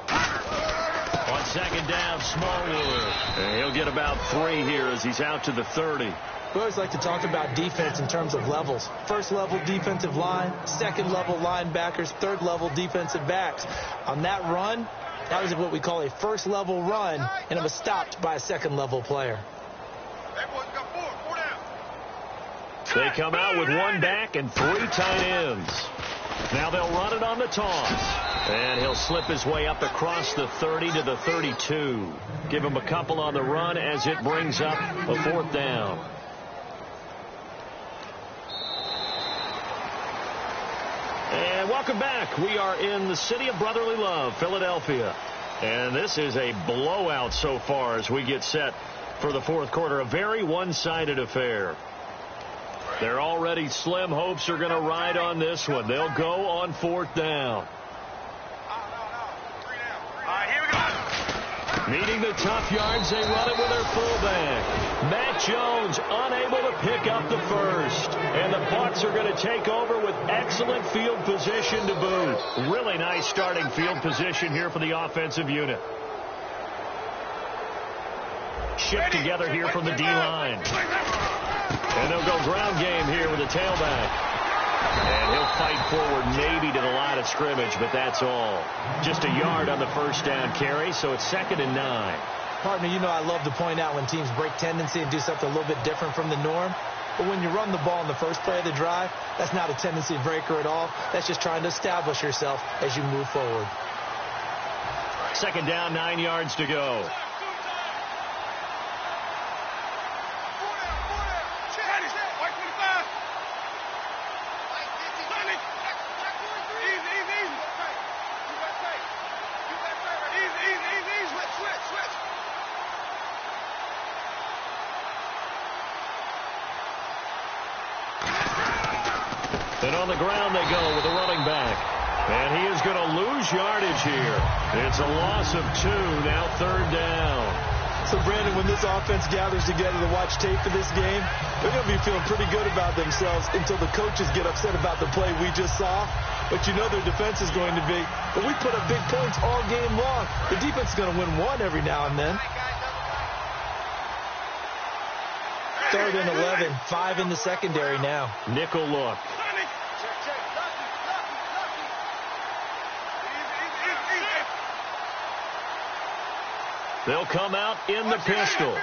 Speaker 3: On 2nd down, Smallwood. And he'll get about 3 here as he's out to the 30.
Speaker 4: We always like to talk about defense in terms of levels. 1st level defensive line, 2nd level linebackers, 3rd level defensive backs. On that run, that was what we call a 1st level run, and it was stopped by a 2nd level player.
Speaker 3: They come out with 1 back and 3 tight ends. Now they'll run it on the toss. And he'll slip his way up across the 30 to the 32. Give him a couple on the run as it brings up a 4th down. And welcome back. We are in the city of brotherly love, Philadelphia. And this is a blowout so far as we get set for the 4th quarter. A very one-sided affair. Their already slim hopes are going to ride on this one. They'll go on 4th down. Meeting the tough yards, they run it with their fullback. Matt Jones unable to pick up the 1st. And the Bucs are going to take over with excellent field position to boot. Really nice starting field position here for the offensive unit. Shift together here from the D-line. And they'll go ground game here with the tailback. And he'll fight forward maybe to the line of scrimmage, but that's all. Just a yard on the 1st down carry, so it's 2nd and 9.
Speaker 4: Partner, you know I love to point out when teams break tendency and do something a little bit different from the norm. But when you run the ball in the first play of the drive, that's not a tendency breaker at all. That's just trying to establish yourself as you move forward.
Speaker 3: Second down, 9 yards to go. And on the ground they go with a running back. And he is going to lose yardage here. It's a loss of 2, now third down.
Speaker 4: So, Brandon, when this offense gathers together to watch tape for this game, they're going to be feeling pretty good about themselves until the coaches get upset about the play we just saw. But you know their defense is going to be. But we put up big points all game long. The defense is going to win one every now and then. Third and 11, 5 in the secondary now.
Speaker 3: Nickel look. They'll come out in the pistol.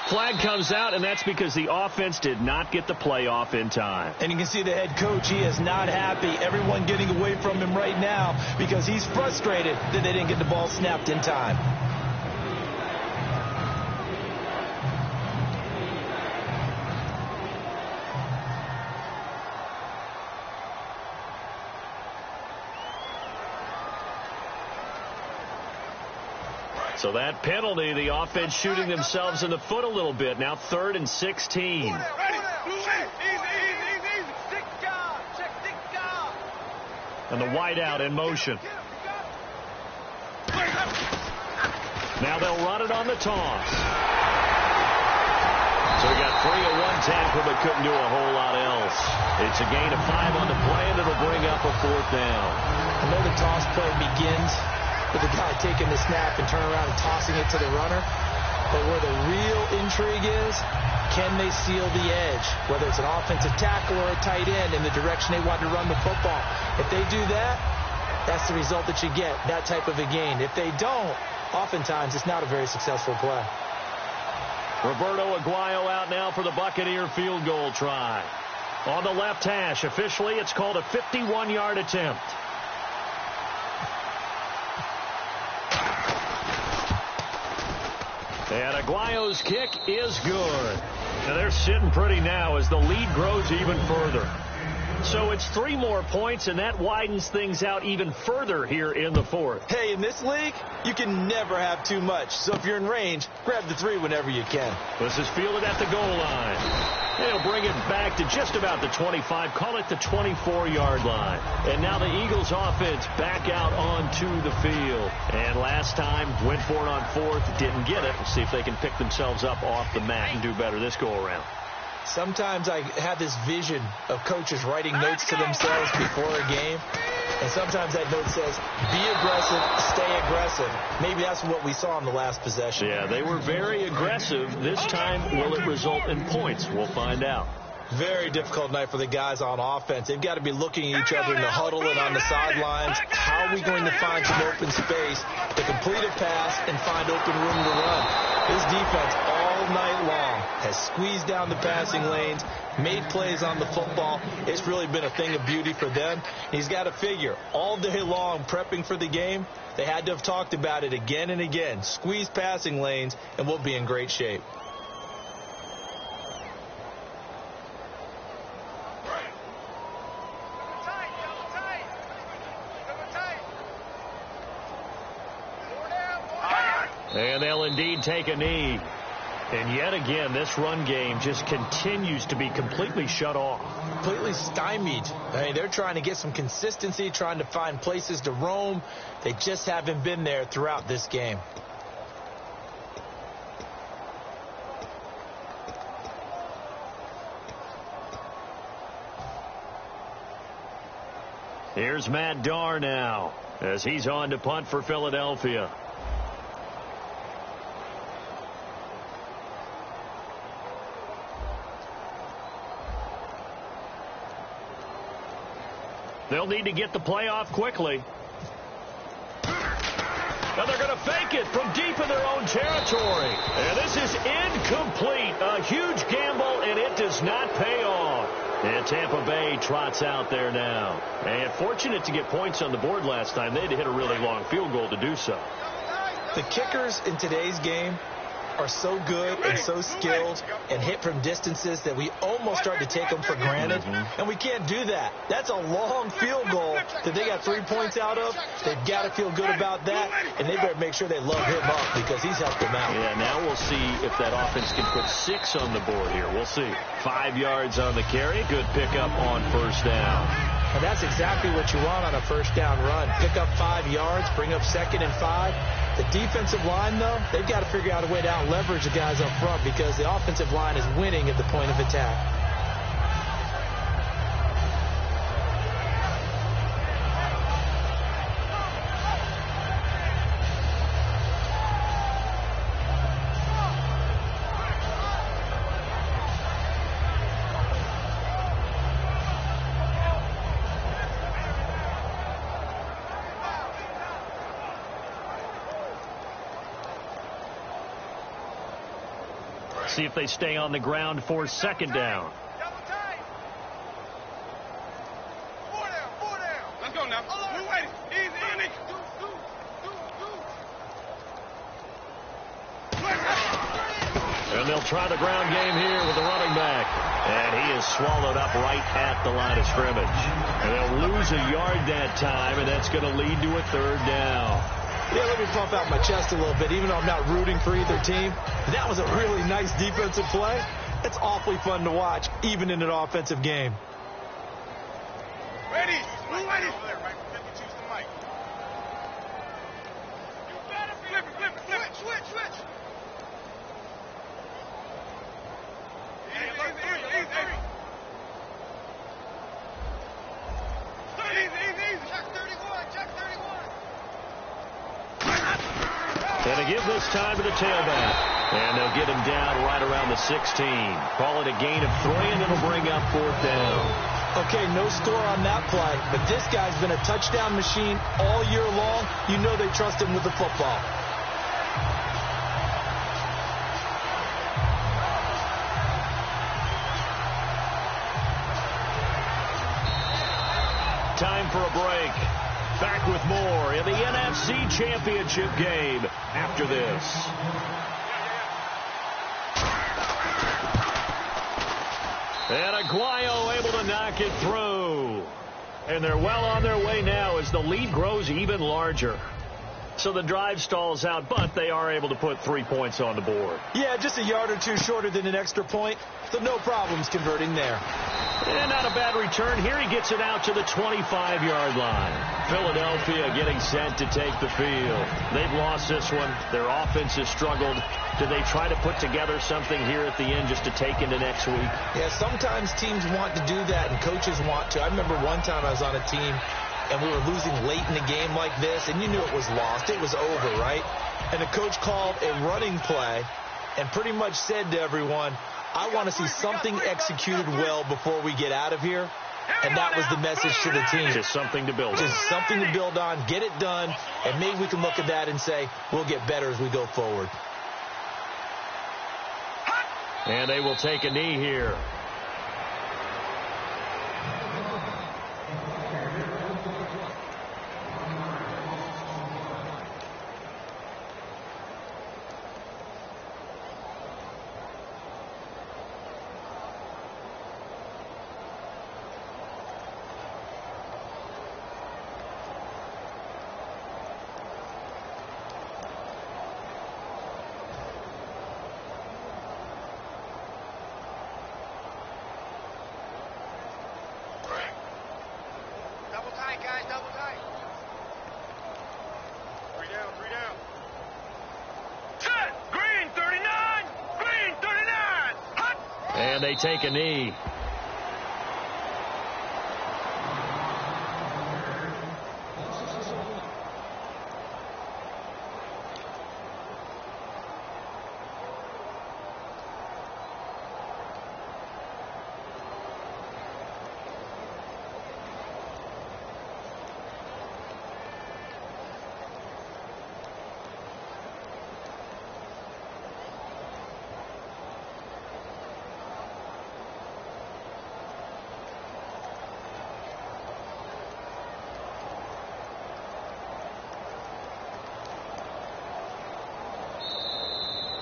Speaker 3: Flag comes out, and that's because the offense did not get the play off in time.
Speaker 4: And you can see the head coach, he is not happy. Everyone getting away from him right now because he's frustrated that they didn't get the ball snapped in time.
Speaker 3: So that penalty, the offense shooting themselves in the foot a little bit. Now 3rd and 16. And the wideout in motion. Now they'll run it on the toss. So we got 3 of one tackle, but couldn't do a whole lot else. It's a gain of 5 on the play, and it'll bring up a 4th down.
Speaker 4: I know the toss play begins with the guy taking the snap and turning around and tossing it to the runner. But where the real intrigue is, can they seal the edge? Whether it's an offensive tackle or a tight end in the direction they want to run the football. If they do that, that's the result that you get, that type of a gain. If they don't, oftentimes it's not a very successful play.
Speaker 3: Roberto Aguayo out now for the Buccaneer field goal try. On the left hash, officially it's called a 51-yard attempt. And Aguayo's kick is good. Now they're sitting pretty now as the lead grows even further. So it's 3 more points, and that widens things out even further here in the 4th.
Speaker 4: Hey, in this league, you can never have too much. So if you're in range, grab the 3 whenever you can.
Speaker 3: This is fielded at the goal line. They'll bring it back to just about the 25, call it the 24-yard line. And now the Eagles offense back out onto the field. And last time, went for it on 4th, didn't get it. We'll see if they can pick themselves up off the mat and do better this go-around.
Speaker 4: Sometimes I have this vision of coaches writing notes to themselves before a game. And sometimes that note says, be aggressive, stay aggressive. Maybe that's what we saw in the last possession.
Speaker 3: Yeah, they were very aggressive. This time, will it result in points? We'll find out.
Speaker 4: Very difficult night for the guys on offense. They've got to be looking at each other in the huddle and on the sidelines. How are we going to find some open space to complete a pass and find open room to run? This defense all night long has squeezed down the passing lanes, made plays on the football. It's really been a thing of beauty for them. He's got to figure all day long prepping for the game. They had to have talked about it again and again. Squeeze passing lanes and we'll be in great shape.
Speaker 3: And they'll indeed take a knee. And yet again, this run game just continues to be completely shut off.
Speaker 4: Completely stymied. I mean, they're trying to get some consistency, trying to find places to roam. They just haven't been there throughout this game.
Speaker 3: Here's Matt Darr now as he's on to punt for Philadelphia. They'll need to get the play off quickly. Now they're going to fake it from deep in their own territory. And this is incomplete. A huge gamble, and it does not pay off. And Tampa Bay trots out there now. And fortunate to get points on the board last time. They had to hit a really long field goal to do so.
Speaker 4: The kickers in today's game are so good and so skilled and hit from distances that we almost start to take them for granted. And we can't do that. That's a long field goal that they got 3 points out of. They've got to feel good about that, and they better make sure they load him up because he's helped them out.
Speaker 3: Yeah, now we'll see if that offense can put 6 on the board here. We'll see. 5 yards on the carry. Good pickup on first down.
Speaker 4: And that's exactly what you want on a first down run. Pick up 5 yards, bring up 2nd and 5. The defensive line, though, they've got to figure out a way to out-leverage the guys up front because the offensive line is winning at the point of attack.
Speaker 3: See if they stay on the ground for 2nd down.
Speaker 5: Let's go now. Move waiting. Easy.
Speaker 3: And they'll try the ground game here with the running back. And he is swallowed up right at the line of scrimmage. And they'll lose a yard that time, and that's going to lead to a 3rd down.
Speaker 4: Yeah, let me pump out my chest a little bit, even though I'm not rooting for either team. That was a really nice defensive play. It's awfully fun to watch, even in an offensive game.
Speaker 5: Ready. Move ready. Over there, right? 52's the mic. You better flip it. Switch. Easy. Check 31.
Speaker 3: And they give this time to the tailback. And they'll get him down right around the 16. Call it a gain of 3, and it'll bring up 4th down.
Speaker 4: Okay, no score on that play, but this guy's been a touchdown machine all year long. You know they trust him with the football.
Speaker 3: Time for a break. Back with more in the NFC Championship game after this. And Aguayo able to knock it through. And they're well on their way now as the lead grows even larger. So the drive stalls out, but they are able to put 3 points on the board.
Speaker 4: Yeah, just a yard or two shorter than an extra point, so no problems converting there.
Speaker 3: And not a bad return. Here he gets it out to the 25-yard line. Philadelphia getting set to take the field. They've lost this one. Their offense has struggled. Do they try to put together something here at the end just to take into next week?
Speaker 4: Yeah, sometimes teams want to do that and coaches want to. I remember one time I was on a team and we were losing late in the game like this, and you knew it was lost. It was over, right? And the coach called a running play and pretty much said to everyone, I want to see something executed well before we get out of here. And that was the message to the team.
Speaker 3: Just something to build on.
Speaker 4: Just something to build on, get it done, and maybe we can look at that and say, we'll get better as we go forward.
Speaker 3: And they will take a knee here. And they take a knee.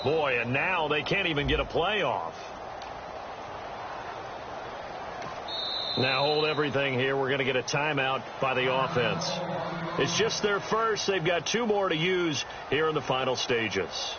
Speaker 3: Boy, and now they can't even get a playoff. Now hold everything here. We're going to get a timeout by the offense. It's just their first. They've got 2 more to use here in the final stages.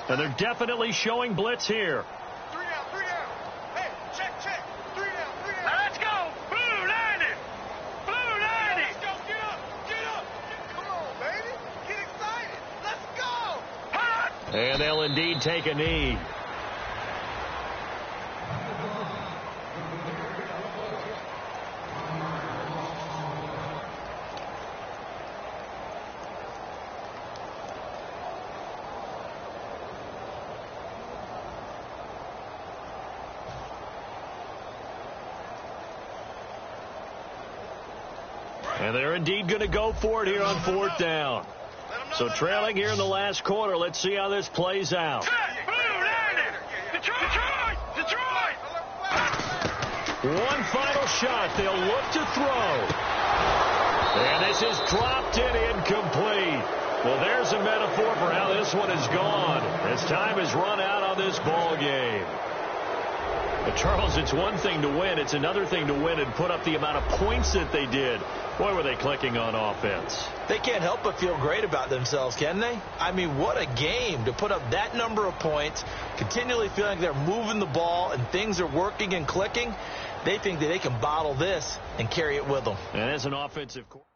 Speaker 3: And they're definitely showing blitz here.
Speaker 5: 3 down, 3 down. Hey, check. 3 down, 3 down. Now let's go. Blue 90. Blue 90. Let's go. Get up. Come on, baby. Get excited. Let's go. Hot.
Speaker 3: And they'll indeed take a knee. And they're indeed going to go for it here on 4th down. So trailing here in the last quarter. Let's see how this plays out.
Speaker 5: Detroit!
Speaker 3: One final shot. They'll look to throw. And this is dropped in incomplete. Well, there's a metaphor for how this one is gone. As time has run out on this ball game. But Charles, it's one thing to win. It's another thing to win and put up the amount of points that they did. Boy, were they clicking on offense.
Speaker 4: They can't help but feel great about themselves, can they? I mean, what a game to put up that number of points, continually feeling like they're moving the ball and things are working and clicking. They think that they can bottle this and carry it with them.
Speaker 3: And as an offensive coordinator.